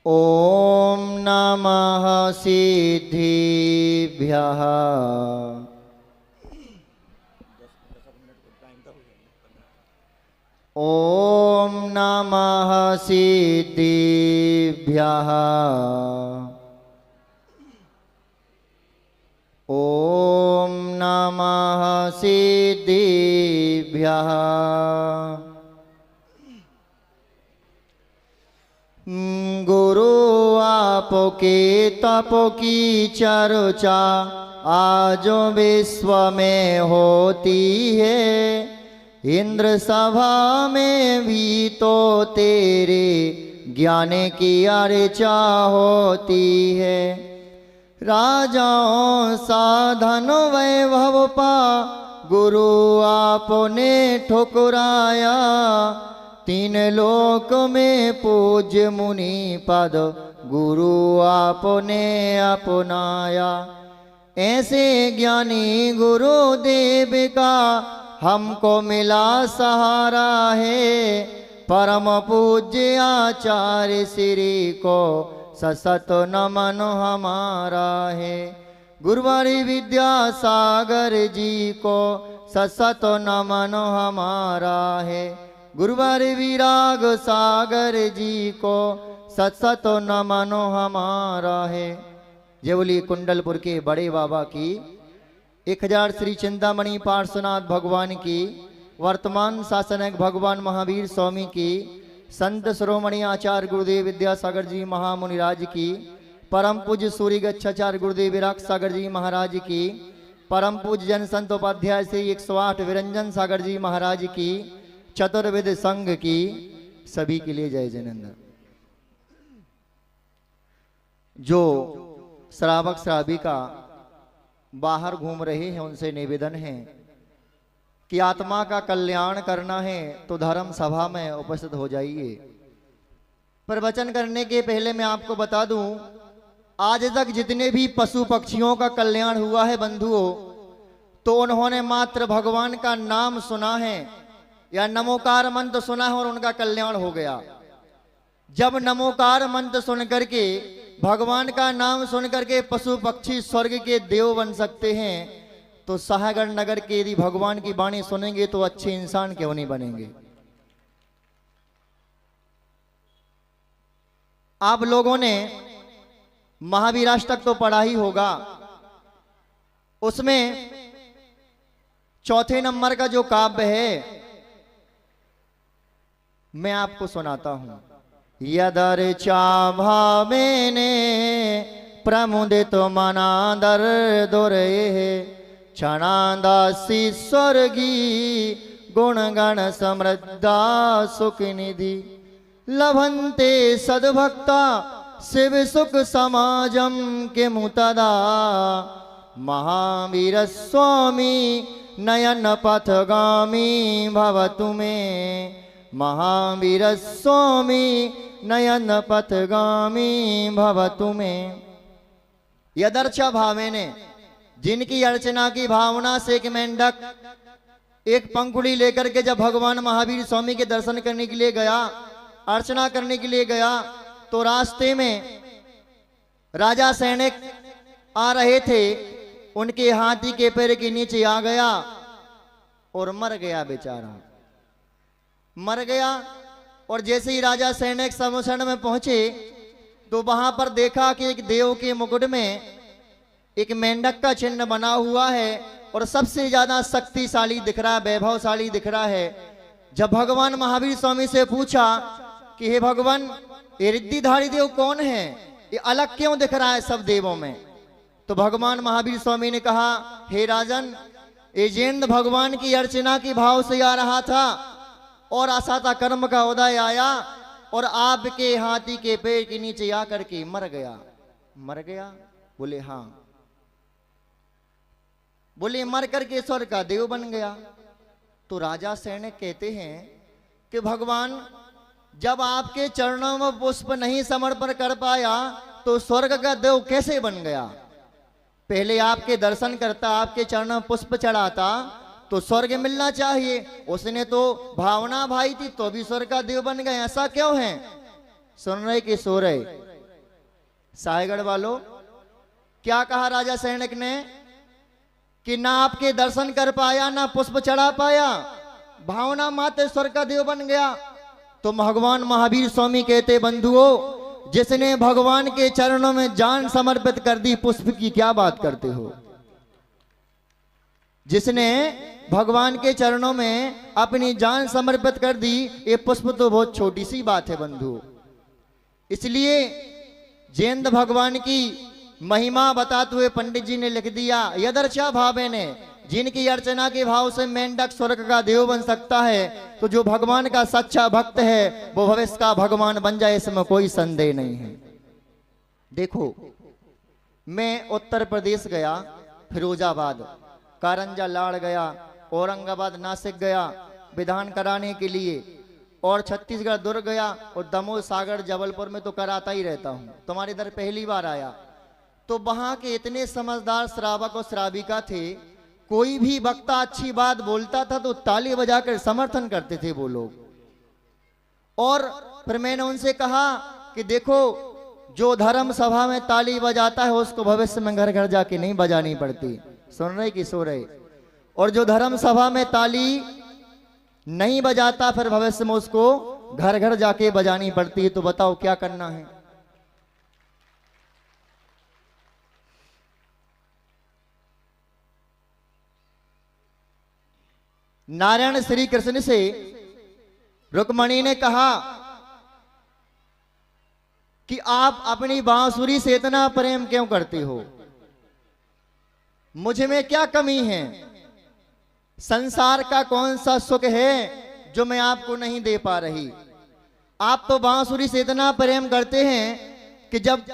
ॐ नमः सिद्धिभ्यः। ॐ नमः सिद्धिभ्यः। ॐ नमः सिद्धिभ्यः। गुरु आपके तप की चर्चा आज विश्व में होती है, इंद्र सभा में भी तो तेरे ज्ञान की अर्चा होती है। राजाओं साधन वैभव पा गुरु आपने ठुकराया, तीन लोक में पूज्य मुनि पद गुरु आपने अपनाया। ऐसे ज्ञानी गुरुदेव का हमको मिला सहारा है, परम पूज्य आचार्य श्री को ससत नमन हमारा है। गुरुवारी विद्यासागर जी को ससत नमन हमारा है। गुरुवारी विराग सागर जी को सतसत नमन हमारा है। जय बोली कुंडलपुर के बड़े बाबा की, 1000 श्री चिंतामणि पार्श्वनाथ भगवान की, वर्तमान शासनक भगवान महावीर स्वामी की, संत शिरोमणि आचार्य गुरुदेव विद्यासागर जी महामुनिराज की, परम पूज्य सूर्य गच्छाचार्य गुरुदेव विराग सागर जी महाराज की, परम पूज्य जन संत उपाध्याय श्री 108 विरंजन सागर जी महाराज की, चतुर्विद संघ की, सभी के लिए जय जयनंदन। जो श्रावक श्राविका बाहर घूम रहे हैं उनसे निवेदन है कि आत्मा का कल्याण करना है तो धर्म सभा में उपस्थित हो जाइए। प्रवचन करने के पहले मैं आपको बता दूं, आज तक जितने भी पशु पक्षियों का कल्याण हुआ है बंधुओं, तो उन्होंने मात्र भगवान का नाम सुना है या नमोकार मंत्र सुना है और उनका कल्याण हो गया। जब नमोकार मंत्र सुन करके, भगवान का नाम सुन करके पशु पक्षी स्वर्ग के देव बन सकते हैं, तो साहगढ़ नगर के यदि भगवान की वाणी सुनेंगे तो अच्छे इंसान क्यों नहीं बनेंगे। आप लोगों ने महावीराष्टक तो पढ़ा ही होगा, उसमें चौथे नंबर का जो काव्य है मैं आपको सुनाता हूं। यदर्चा भावेने प्रमुदित मनादर दुरे, क्षणादासी स्वर्गी गुणगण समृद्धा सुख निधि, लभन्ते सद्भक्ता शिव सुख समाजम के मुतदा, महावीर स्वामी नयन पथगामी भवतु मे, महावीर स्वामी नयन पथगामी भवतु मे। यदर्चा भावेने, जिनकी अर्चना की भावना से एक मेंढक एक पंखुड़ी लेकर के जब भगवान महावीर स्वामी के दर्शन करने के लिए गया, अर्चना करने के लिए गया, तो रास्ते में राजा सैनिक आ रहे थे, उनके हाथी के पैर के नीचे आ गया और मर गया बेचारा, मर गया। और जैसे ही राजा सैनिक समूषण में पहुंचे तो वहां पर देखा कि एक देव के मुकुट में एक मेंढक का चिन्ह बना हुआ है और सबसे ज्यादा शक्तिशाली दिख रहा है, वैभवशाली दिख रहा है। जब भगवान महावीर स्वामी से पूछा कि हे भगवान, ये रिद्धिधारी देव कौन है, ये अलग क्यों दिख रहा है सब देवों में, तो भगवान महावीर स्वामी ने कहा, हे राजन, ये जैन भगवान की अर्चना की भाव से आ रहा था और असाता कर्म का उदय आया और आपके हाथी के पैर के नीचे आकर के मर गया। मर गया? बोले हाँ। बोले मर करके स्वर्ग का देव बन गया। तो राजा सैनिक कहते हैं कि भगवान, जब आपके चरणों में पुष्प नहीं समर्पण कर पाया तो स्वर्ग का देव कैसे बन गया। पहले आपके दर्शन करता, आपके चरणों में पुष्प चढ़ाता तो स्वर्ग मिलना चाहिए। उसने तो भावना भाई थी तो भी स्वर्ग का देव बन गए, ऐसा क्यों है। सुन रहे कि सो रहे? साहेगढ़ वालों, क्या कहा राजा सैनिक ने कि ना आपके दर्शन कर पाया, ना पुष्प चढ़ा पाया, भावना मात्र स्वर्ग का देव बन गया। तो भगवान महावीर स्वामी कहते, बंधुओं, जिसने भगवान के चरणों में जान समर्पित कर दी, पुष्प की क्या बात करते हो। जिसने भगवान के चरणों में अपनी जान समर्पित कर दी, ये पुष्प तो बहुत छोटी सी बात है बंधु। इसलिए जयंत भगवान की महिमा बताते हुए पंडित जी ने लिख दिया, यदर्चा भावे ने, जिनकी अर्चना के भाव से मेंढक स्वर्ग का देव बन सकता है, तो जो भगवान का सच्चा भक्त है वो भविष्य का भगवान बन जाए, इसमें कोई संदेह नहीं है। देखो, मैं उत्तर प्रदेश गया, फिरोजाबाद, कारंजा लाड़ गया, औरंगाबाद नासिक गया विधान कराने के लिए, और छत्तीसगढ़ दुर्ग गया, और दमोह सागर जबलपुर में तो कराता ही रहता हूं। तुम्हारे इधर पहली बार आया तो वहां के इतने समझदार श्रावक और श्राविका थे, कोई भी वक्ता अच्छी बात बोलता था तो ताली बजाकर समर्थन करते थे वो लोग। और फिर मैंने उनसे कहा कि देखो, जो धर्म सभा में ताली बजाता है उसको भविष्य में घर घर जाके नहीं बजानी पड़ती। सुन रहे कि सो रहे? और जो धर्म सभा में ताली नहीं बजाता, फिर भविष्य में उसको घर घर जाके बजानी पड़ती है। तो बताओ क्या करना है। नारायण श्री कृष्ण से रुक्मणी ने कहा कि आप अपनी बांसुरी से इतना प्रेम क्यों करते हो, मुझ में क्या कमी है, संसार का कौन सा सुख है जो मैं आपको नहीं दे पा रही। आप तो बांसुरी से इतना प्रेम करते हैं कि जब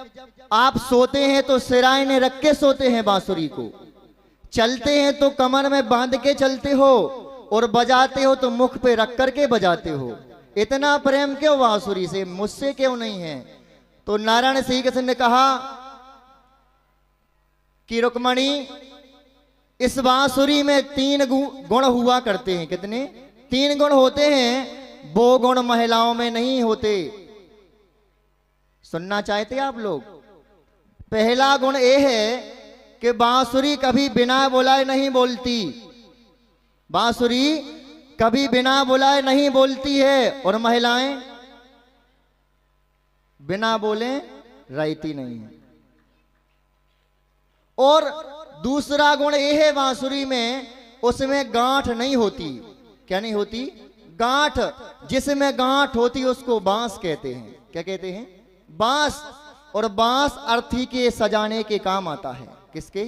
आप सोते हैं तो सिराने रख के सोते हैं बांसुरी को, चलते हैं तो कमर में बांध के चलते हो, और बजाते हो तो मुख पे रख करके बजाते हो। इतना प्रेम क्यों बांसुरी से, मुझसे क्यों नहीं है। तो नारायण श्री कृष्ण ने कहा कि रुक्मणी, इस बांसुरी में 3 गुण हुआ करते हैं। कितने? 3 गुण होते हैं, वो गुण महिलाओं में नहीं होते। सुनना चाहते आप लोग? पहला गुण ये है कि बांसुरी कभी बिना बुलाए नहीं बोलती, बांसुरी कभी बिना बुलाए नहीं बोलती है, और महिलाएं बिना बोले रहती नहीं है। और दूसरा गुण यह है बांसुरी में, उसमें गांठ नहीं होती। क्या नहीं होती? गांठ। जिसमें गांठ होती उसको बांस कहते हैं। क्या कहते हैं? बांस। और बांस अर्थी के सजाने के काम आता है। किसके?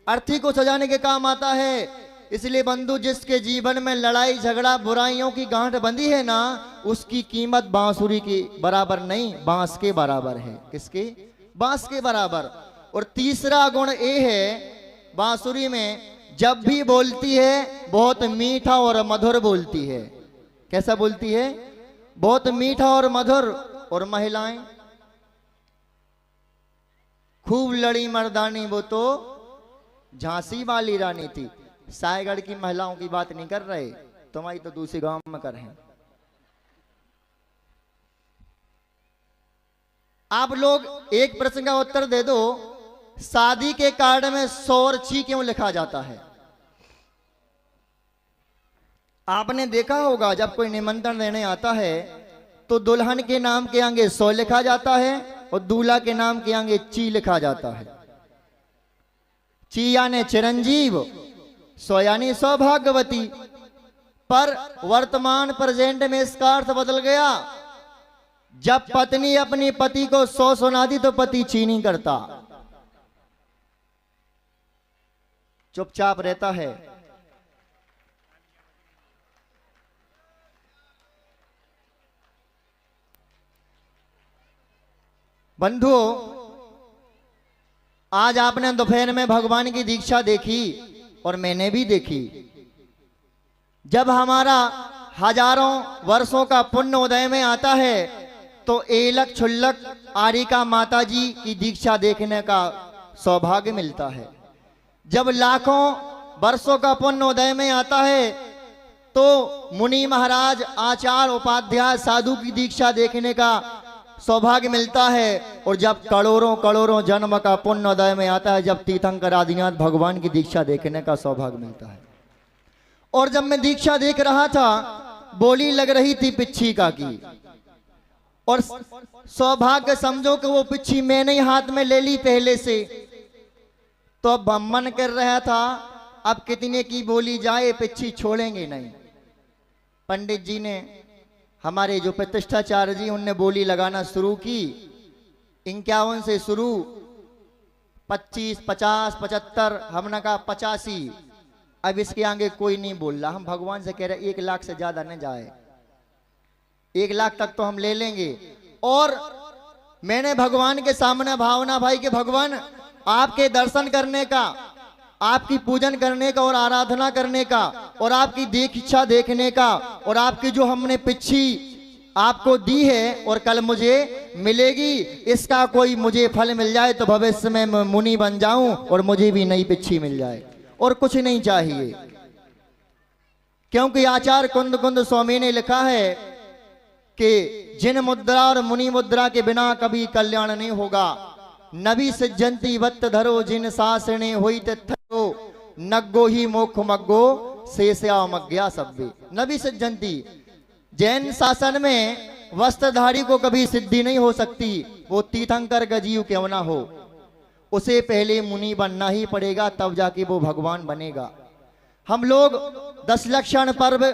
अर्थी को सजाने के काम आता है। इसलिए बंधु, जिसके जीवन में लड़ाई झगड़ा बुराइयों की गांठ बंधी है ना, उसकी कीमत बांसुरी के बराबर नहीं, बांस के बराबर है। किसके? बांस के बराबर। और तीसरा गुण ये है बांसुरी में, जब भी बोलती है बहुत मीठा और मधुर बोलती है। कैसा बोलती है? बहुत मीठा और मधुर। और महिलाएं खूब लड़ी मर्दानी, वो तो झांसी वाली रानी थी। सायगढ़ की महिलाओं की बात नहीं कर रहे, तुम्हारी तो दूसरे गांव में कर रहे हैं। आप लोग एक प्रश्न का उत्तर दे दो, शादी के कार्ड में सौरछी क्यों लिखा जाता है? आपने देखा होगा, जब कोई निमंत्रण देने आता है तो दुल्हन के नाम के आगे 100 लिखा जाता है, और दूल्हा के नाम के आगे ची लिखा जाता है। ची यानी चिरंजीव, 100 यानी सौभाग्यवती। पर वर्तमान प्रेजेंट में इसका अर्थ बदल गया। जब पत्नी अपनी पति को 100 सुनाती तो पति चीनी करता, चुपचाप रहता है। बंधुओं, आज आपने दोपहर में भगवान की दीक्षा देखी और मैंने भी देखी। जब हमारा हजारों वर्षों का पुण्य उदय में आता है तो एलक छुल्लक आरिका माता जी की दीक्षा देखने का सौभाग्य मिलता है। जब लाखों वर्षों का पुण्य उदय में आता है तो मुनि महाराज, आचार्य, उपाध्याय, साधु की दीक्षा देखने का सौभाग्य मिलता है। और जब करोड़ों करोड़ों जन्म का पुण्योदय में आता है, जब तीर्थंकर आदिनाथ भगवान की दीक्षा देखने का सौभाग्य मिलता है। और जब मैं दीक्षा देख रहा था, बोली लग रही थी पिच्छिका की, और सौभाग्य समझो कि वो पिच्छी मैंने ही हाथ में ले ली पहले से। तो अब मन कर रहा था, अब कितने की बोली जाए, पिच्छी छोड़ेंगे नहीं। पंडित जी ने, हमारे जो प्रतिष्ठाचार्य जी, उनने बोली लगाना शुरू की। 51 से शुरू, 25, 50, 75, हमने कहा 85। अब इसके आगे कोई नहीं बोल रहा। हम भगवान से कह रहे 1 लाख से ज्यादा न जाए, 1 लाख तक तो हम ले लेंगे। और मैंने भगवान के सामने भावना भाई कि भगवान आपके दर्शन करने का, आपकी पूजन करने का और आराधना करने का, और आपकी दीक्षा देखने का, और आपकी जो हमने पिच्छी आपको दी है और कल मुझे मिलेगी, इसका कोई मुझे फल मिल जाए तो भविष्य में मैं मुनि बन जाऊं और मुझे भी नई पिच्छी मिल जाए, और कुछ नहीं चाहिए। क्योंकि आचार्य कुंद कुंद स्वामी ने लिखा है कि जिन मुद्रा और मुनि मुद्रा के बिना कभी कल्याण नहीं होगा। नबी सज्जंती वत्त धरो जिन सासने होई तथो, नग्गो ही मोक्ष मग्गो शेषया मग्या सब्बे। नबी सज्जंती, जैन शासन में वस्त्रधारी को कभी सिद्धि नहीं हो सकती, वो तीर्थंकर का जीव क्यों ना हो। उसे पहले मुनि बनना ही पड़ेगा, तब जाके वो भगवान बनेगा। हम लोग 10 लक्षण पर्व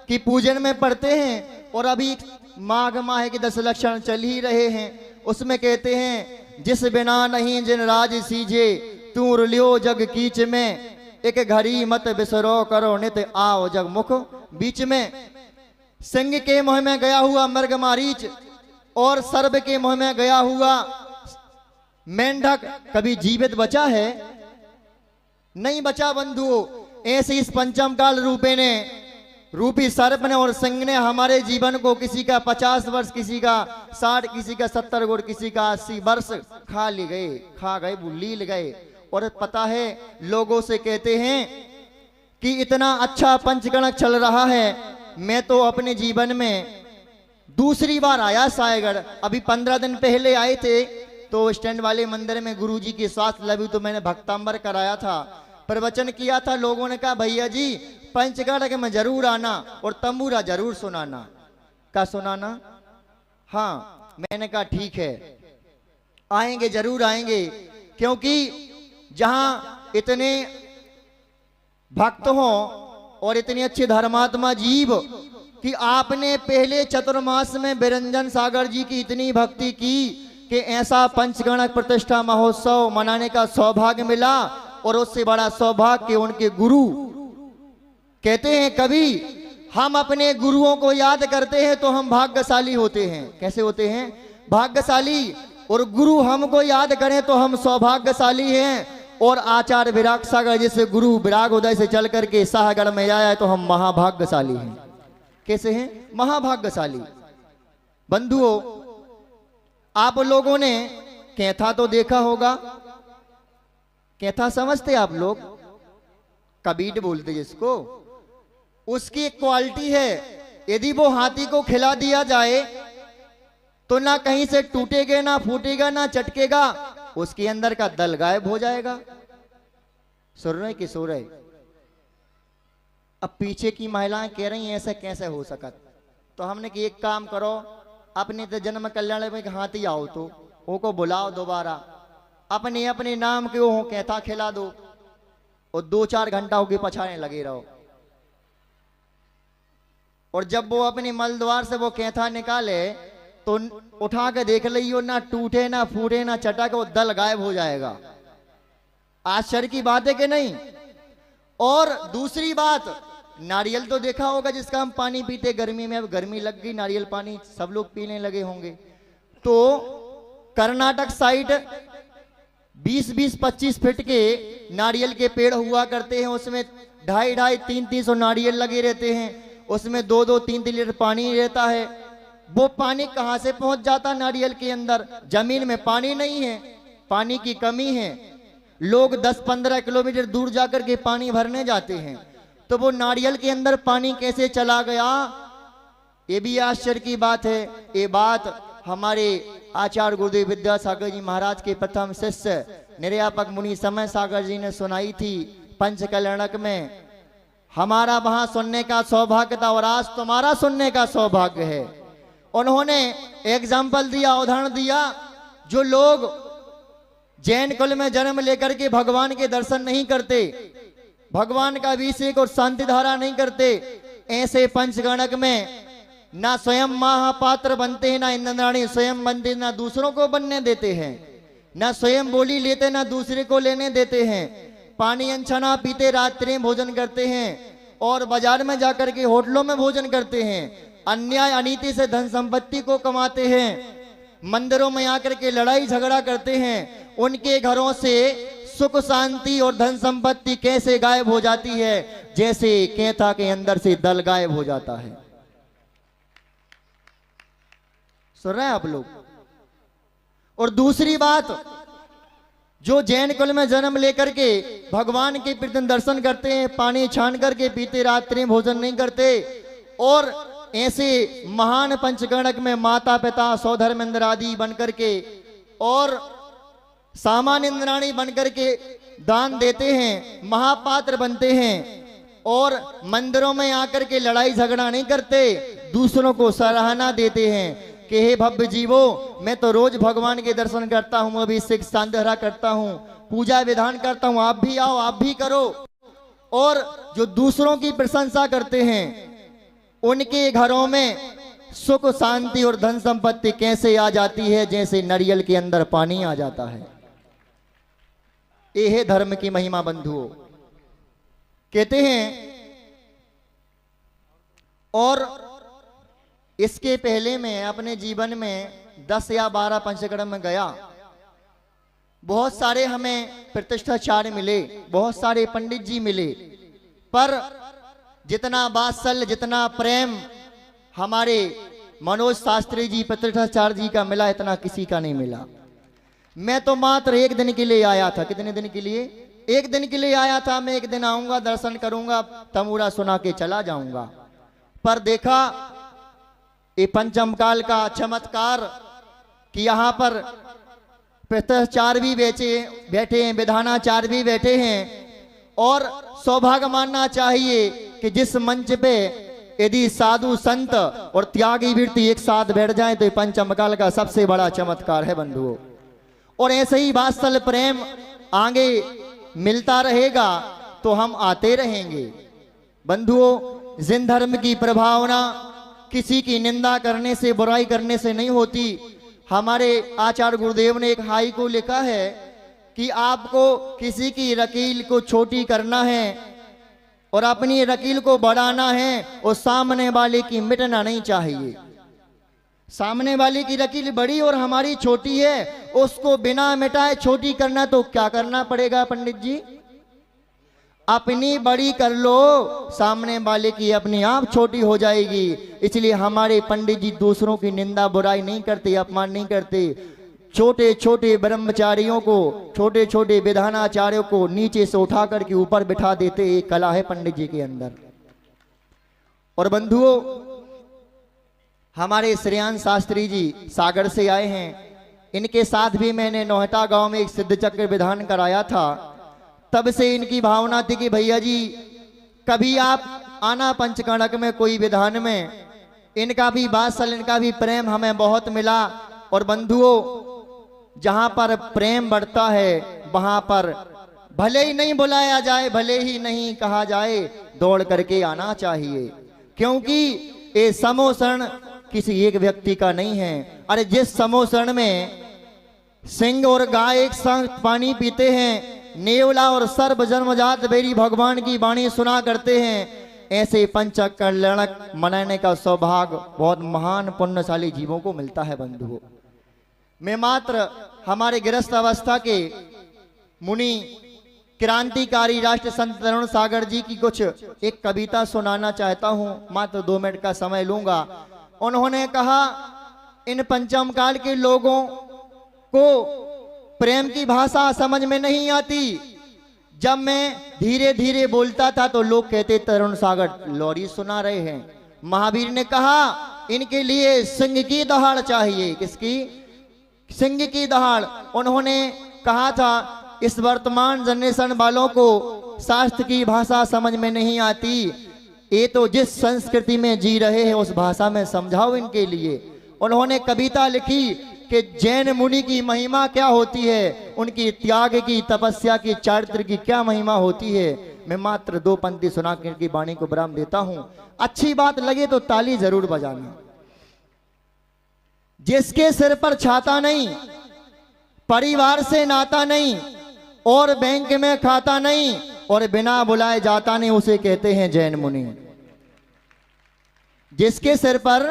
की पूजन में पढ़ते हैं, और अभी माघ माह के 10 लक्षण चल ही रहे हैं। उसमें कहते हैं, जिस बिना नहीं जिन राज सीजे, तू रुलियो जग कीच में, एक घड़ी मत बिसरो करो नित आओ जग मुख बीच में। सिंह के मुंह में गया हुआ मृग मारीच, और सर्प के मुंह में गया हुआ मेंढक कभी जीवित बचा है? नहीं बचा बंधुओं। ऐसे इस पंचम काल रूपे ने, रूपी सर्प ने और सिंह ने हमारे जीवन को, किसी का 50 वर्ष, किसी का 60, किसी का 70 गुण, किसी का 80 वर्ष खा गए, लील गए। और पता है, लोगों से कहते हैं कि इतना अच्छा पंचगणक चल रहा है। मैं तो अपने जीवन में दूसरी बार आया सायगढ़। अभी 15 दिन पहले आए थे, तो स्टैंड वाले मंदिर में गुरुजी की स्वास्थ्य लगी, तो मैंने भक्तांबर कराया था, प्रवचन किया था। लोगों ने कहा, भैया जी पंचगढ़ में जरूर आना और तंबूरा जरूर सुनाना। क्या सुनाना? हाँ, मैंने कहा ठीक है, आएंगे, जरूर आएंगे। क्योंकि जहां इतने भक्त हो और इतने अच्छे धर्मात्मा जीव, कि आपने पहले चतुर्मास में बिरंजन सागर जी की इतनी भक्ति की कि ऐसा पंचगणक प्रतिष्ठा महोत्सव मनाने का सौभाग्य मिला। और उससे बड़ा सौभाग्य कि उनके गुरु कहते हैं, कभी हम अपने गुरुओं को याद करते हैं तो हम भाग्यशाली होते हैं। कैसे होते हैं? भाग्यशाली। और गुरु हमको याद करें तो हम सौभाग्यशाली हैं। और आचार्य विराग सागर जैसे गुरु विराग उदय से चल करके शाहगढ़ में आया तो हम महाभाग्यशाली हैं। कैसे हैं? महाभाग्यशाली। बंधुओं, आप लोगों ने कैथा तो देखा होगा। कैथा समझते आप लोग? कबीड बोलते जिसको। उसकी एक क्वालिटी है, यदि वो हाथी को खिला दिया जाए तो ना कहीं से टूटेगा, ना फूटेगा, ना चटकेगा, उसके अंदर का दल गायब हो जाएगा। सुन रहे कि सो रहे? अब पीछे की महिलाएं कह रही हैं ऐसा कैसे हो सकत। तो हमने कि एक काम करो, अपने तो जन्म कल्याण में हाथी आओ, तो वो को बुलाओ दोबारा, अपने अपने नाम के वो कैथा खिला दो, और 2-4 घंटा के पछाने लगे रहो। और जब वो अपने मल द्वार से वो कैथा निकाले तो उठा के देख लियो, ना टूटे, ना फूटे, ना चटके, वो दल गायब हो जाएगा। आश्चर्य की बात है कि नहीं? और दूसरी बात, नारियल तो देखा होगा जिसका हम पानी पीते गर्मी में। अब गर्मी लग गई, नारियल पानी सब लोग पीने लगे होंगे। तो कर्नाटक साइड 20-20, 25 फीट के नारियल के पेड़ हुआ करते हैं। उसमें 250, 300 नारियल लगे रहते हैं। उसमें 2-2, 3-3 लीटर पानी रहता है। वो पानी कहां से पहुंच जाता नारियल के अंदर? जमीन में पानी नहीं है, पानी की कमी है। लोग 10-15 किलोमीटर दूर जाकर के पानी भरने जाते हैं। तो वो नारियल के अंदर पानी कैसे चला गया? ये भी आश्चर्य की बात है। ये बात हमारे आचार्य गुरुदेव विद्यासागर जी महाराज के प्रथम शिष्य निर्यापक मुनि समय सागर जी ने सुनाई थी पंचकल्याणक में। हमारा वहां सुनने का सौभाग्य था और आज तुम्हारा सुनने का सौभाग्य है। उन्होंने एग्जाम्पल दिया, उदाहरण दिया, जो लोग जैन कुल में जन्म लेकर के भगवान के दर्शन नहीं करते, भगवान का अभिषेक और शांति धारा नहीं करते, ऐसे पंचगणक में ना स्वयं महापात्र बनते हैं, ना इंद्राणी स्वयं बनते, ना दूसरों को बनने देते हैं, ना स्वयं बोली लेते, ना दूसरे को लेने देते हैं। पानी अनछना पीते, रात्रि में भोजन करते हैं और बाजार में जाकर के होटलों में भोजन करते हैं। अन्याय अनीति से धन संपत्ति को कमाते हैं, मंदिरों में आकर के लड़ाई झगड़ा करते हैं। उनके घरों से सुख शांति और धन संपत्ति कैसे गायब हो जाती है, जैसे कैथा के अंदर से दल गायब हो जाता है। सुन रहे हैं आप लोग। और दूसरी बात, जो जैन कुल में जन्म लेकर के भगवान के प्रतिदिन दर्शन करते हैं, पानी छान करके पीते, रात्रि भोजन नहीं करते, और ऐसे महान पंचगणक में माता पिता सौधर्मेंद्र आदि बनकर के और सामान्य इंद्राणी बनकर के दान देते हैं, महापात्र बनते हैं और मंदिरों में आकर के लड़ाई झगड़ा नहीं करते, दूसरों को सराहना देते हैं कि हे भव्य जीवो, मैं तो रोज भगवान के दर्शन करता हूं, अभिषेक शांतिधारा करता हूं, पूजा विधान करता हूं, आप भी आओ, आप भी करो। और जो दूसरों की प्रशंसा करते हैं, उनके घरों में सुख शांति और धन संपत्ति कैसे आ जाती है, जैसे नारियल के अंदर पानी आ जाता है। ये है धर्म की महिमा बंधुओं। कहते हैं, और इसके पहले मैं अपने जीवन में 10 या 12 पंचकर्म में गया। बहुत सारे हमें प्रतिष्ठाचार्य मिले, बहुत सारे पंडित जी मिले, पर जितना वात्सल्य, जितना प्रेम हमारे मनोज शास्त्री जी प्रतिष्ठाचार्य जी का मिला, इतना किसी का नहीं मिला। मैं तो मात्र एक दिन के लिए आया था। कितने दिन के लिए? एक दिन के लिए आया था। मैं एक दिन आऊंगा, दर्शन करूंगा, तमूरा सुना के चला जाऊंगा। पर देखा ये पंचम काल का चमत्कार कि यहाँ पर प्रतिष्ठाचार्य भी बैठे हैं, विधानाचार्य भी बैठे हैं। और सौभाग्य मानना चाहिए कि जिस मंच पे यदि साधु संत और त्यागी वृत्ति एक साथ बैठ जाए तो ये पंचम काल का सबसे बड़ा चमत्कार है बंधुओं। और ऐसे ही वात्सल्य प्रेम आगे मिलता रहेगा तो हम आते रहेंगे बंधुओं। जिन धर्म की प्रभावना किसी की निंदा करने से, बुराई करने से नहीं होती। हमारे आचार्य गुरुदेव ने एक हाई को लिखा है कि आपको किसी की रकील को छोटी करना है और अपनी रकील को बढ़ाना है, और सामने वाले की मिटना नहीं चाहिए। सामने वाले की रकील बड़ी और हमारी छोटी है, उसको बिना मिटाए छोटी करना तो क्या करना पड़ेगा पंडित जी? अपनी बड़ी कर लो, सामने वाले की अपने आप छोटी हो जाएगी। इसलिए हमारे पंडित जी दूसरों की निंदा बुराई नहीं करते, अपमान नहीं करते। छोटे छोटे ब्रह्मचारियों को, छोटे छोटे विधानाचार्यों को नीचे से उठा करके ऊपर बिठा देते, एक कला है पंडित जी के अंदर। और बंधुओं, हमारे श्रेयान शास्त्री जी सागर से आए हैं। इनके साथ भी मैंने नोहटा गांव में एक सिद्ध चक्र विधान कराया था। तब से इनकी भावना थी कि भैया जी कभी आप आना पंचकर्णक में कोई विधान में। इनका भी वात्सल्य, इनका भी प्रेम हमें बहुत मिला। और बंधुओं, जहां पर प्रेम बढ़ता है वहां पर भले ही नहीं बुलाया जाए, भले ही नहीं कहा जाए, दौड़ करके आना चाहिए। क्योंकि ये समोसरण किसी एक व्यक्ति का नहीं है। अरे जिस समोसरण में सिंह और गाय एक संग पानी पीते हैं, नेवला और सर्व जन्मजात बेरी भगवान की वाणी सुना करते हैं, ऐसे पंचकल्याणक मनाने का सौभाग्य बहुत महान पुण्यशाली जीवों को मिलता है बंधुओं। मैं मात्र हमारे गृहस्थ अवस्था के मुनि क्रांतिकारी राष्ट्र संत तरुण सागर जी की कुछ एक कविता सुनाना चाहता हूं। मात्र 2 मिनट का समय लूंगा। उन्होंने कहा, इन पंचम काल के लोगों को प्रेम की भाषा समझ में नहीं आती। जब मैं धीरे धीरे बोलता था तो लोग कहते तरुण सागर लोरी सुना रहे हैं। महावीर ने कहा, इनके लिए सिंह की दहाड़ चाहिए। किसकी? सिंह की दहाड़। उन्होंने कहा था इस वर्तमान जनरेशन वालों को शास्त्र की भाषा समझ में नहीं आती, ये तो जिस संस्कृति में जी रहे हैं उस भाषा में समझाओ इनके लिए। उन्होंने कविता लिखी कि जैन मुनि की महिमा क्या होती है, उनकी त्याग की, तपस्या की, चारित्र की क्या महिमा होती है। मैं मात्र 2 पंक्ति सुना कर की वाणी को विराम देता हूं। अच्छी बात लगे तो ताली जरूर बजाना। जिसके सिर पर छाता नहीं, परिवार से नाता नहीं, और बैंक में खाता नहीं, और बिना बुलाए जाता नहीं, उसे कहते हैं जैन मुनि। जिसके सिर पर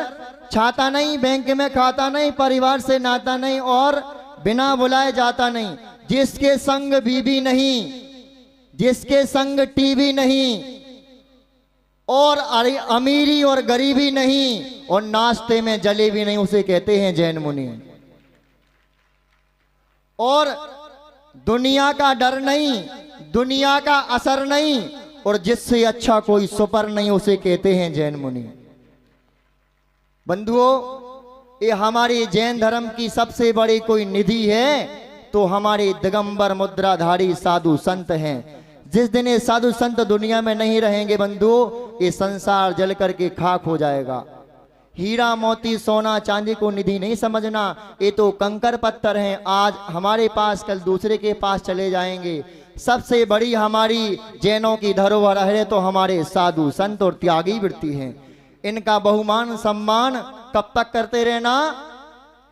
छाता नहीं, बैंक में खाता नहीं, परिवार से नाता नहीं, और बिना बुलाए जाता नहीं, जिसके संग बीबी नहीं, जिसके संग टीवी नहीं, और अमीरी और गरीबी नहीं, और नाश्ते में जलेबी नहीं, उसे कहते हैं जैन मुनि। और दुनिया का डर नहीं, दुनिया का असर नहीं, और जिससे अच्छा कोई सुपर नहीं, उसे कहते हैं जैन मुनि। बंधुओं, ये हमारे जैन धर्म की सबसे बड़ी कोई निधि है तो हमारे दिगंबर मुद्राधारी साधु संत हैं। जिस दिन ये साधु संत दुनिया में नहीं रहेंगे बंधुओं, ये संसार जल करके खाक हो जाएगा। हीरा मोती सोना चांदी को निधि नहीं समझना, ये तो कंकर पत्थर हैं। आज हमारे पास, कल दूसरे के पास चले जाएंगे। सबसे बड़ी हमारी जैनों की धरोहर है तो हमारे साधु संत और त्यागी वृत्ति हैं। इनका बहुमान सम्मान कब तक करते रहना?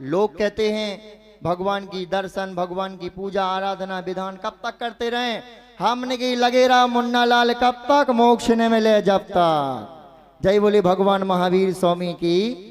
लोग कहते हैं भगवान की दर्शन, भगवान की पूजा आराधना विधान कब तक करते रहें? हमने की लगे रहा मुन्ना लाल कब तक, मोक्ष न मिले जब तक। जय बोले भगवान महावीर स्वामी की।